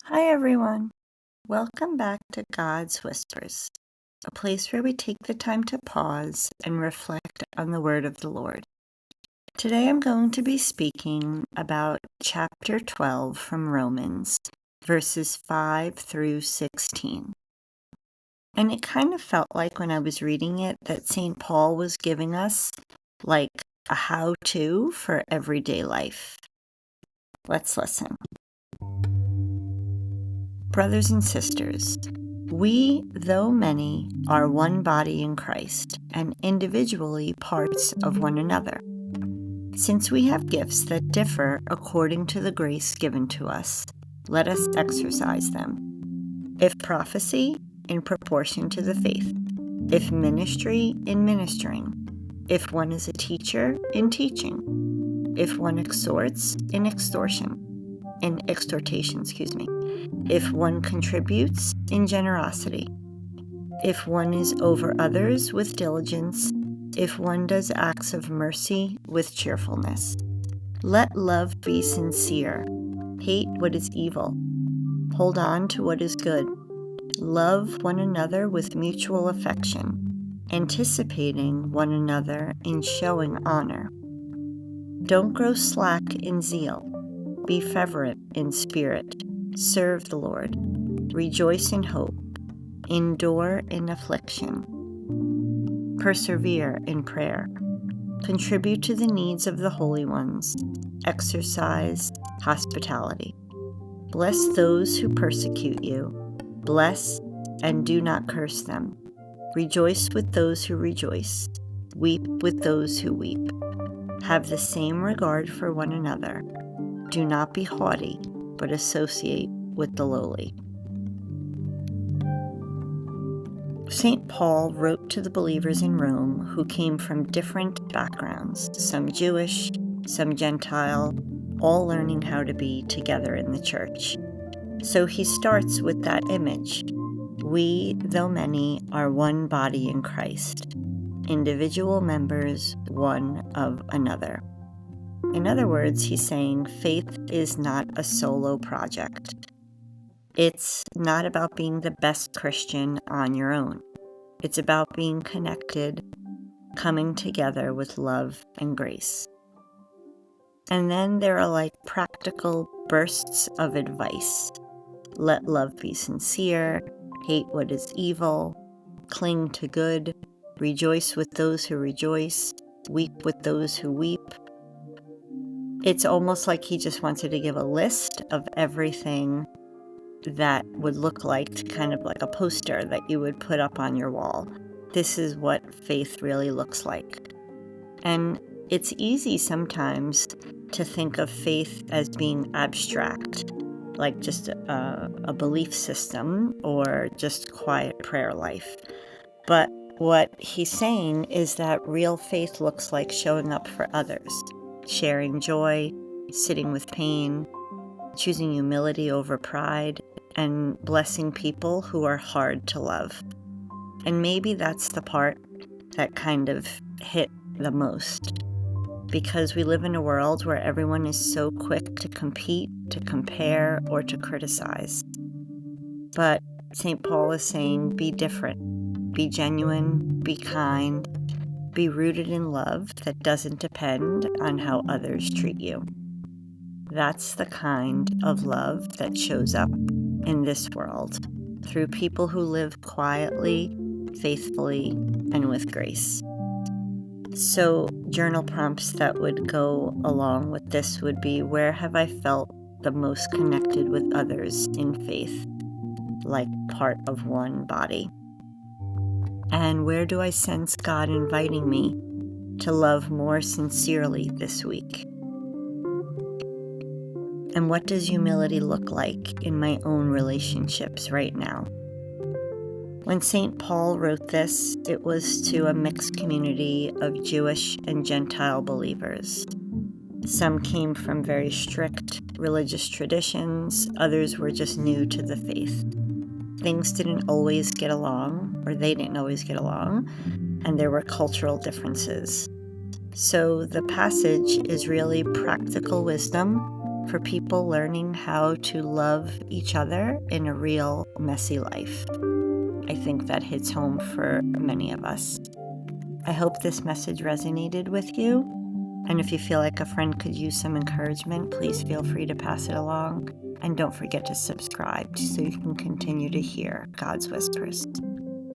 Hi, everyone. Welcome back to God's Whispers, a place where we take the time to pause and reflect on the word of the Lord. Today I'm going to be speaking about chapter 12 from Romans, verses 5 through 16. And it kind of felt like when I was reading it that St. Paul was giving us like a how-to for everyday life. Let's listen. Brothers and sisters, we, though many, are one body in Christ, and individually parts of one another. Since we have gifts that differ according to the grace given to us, let us exercise them. If prophecy, in proportion to the faith. If ministry, in ministering. If one is a teacher, in teaching. If one exhorts, in exhortation. If one contributes, in generosity. If one is over others, with diligence. If one does acts of mercy, with cheerfulness. Let love be sincere. Hate what is evil. Hold on to what is good. Love one another with mutual affection, anticipating one another in showing honor. Don't grow slack in zeal. Be fervent in spirit. Serve the Lord. Rejoice in hope. Endure in affliction. Persevere in prayer. Contribute to the needs of the holy ones. Exercise hospitality. Bless those who persecute you. Bless and do not curse them. Rejoice with those who rejoice. Weep with those who weep. Have the same regard for one another. Do not be haughty, but associate with the lowly. St. Paul wrote to the believers in Rome who came from different backgrounds, some Jewish, some Gentile, all learning how to be together in the church. So he starts with that image. We, though many, are one body in Christ, individual members one of another. In other words, he's saying faith is not a solo project. It's not about being the best Christian on your own. It's about being connected, coming together with love and grace. And then there are like practical bursts of advice. Let love be sincere, hate what is evil, cling to good, rejoice with those who rejoice, weep with those who weep. It's almost like he just wanted to give a list of everything that would look like kind of like a poster that you would put up on your wall. This is what faith really looks like. And it's easy sometimes to think of faith as being abstract, like just a belief system or just quiet prayer life. But what he's saying is that real faith looks like showing up for others, sharing joy, sitting with pain, choosing humility over pride, and blessing people who are hard to love. And maybe that's the part that kind of hit the most, because we live in a world where everyone is so quick to compete, to compare, or to criticize. But St. Paul is saying, be different, be genuine, be kind, be rooted in love that doesn't depend on how others treat you. That's the kind of love that shows up in this world through people who live quietly, faithfully, and with grace. So journal prompts that would go along with this would be, where have I felt the most connected with others in faith, like part of one body? And where do I sense God inviting me to love more sincerely this week? And what does humility look like in my own relationships right now? When St. Paul wrote this, it was to a mixed community of Jewish and Gentile believers. Some came from very strict religious traditions, others were just new to the faith. Things didn't always get along, or they didn't always get along, and there were cultural differences. So the passage is really practical wisdom for people learning how to love each other in a real, messy life. I think that hits home for many of us. I hope this message resonated with you. And if you feel like a friend could use some encouragement, please feel free to pass it along. And don't forget to subscribe so you can continue to hear God's whispers.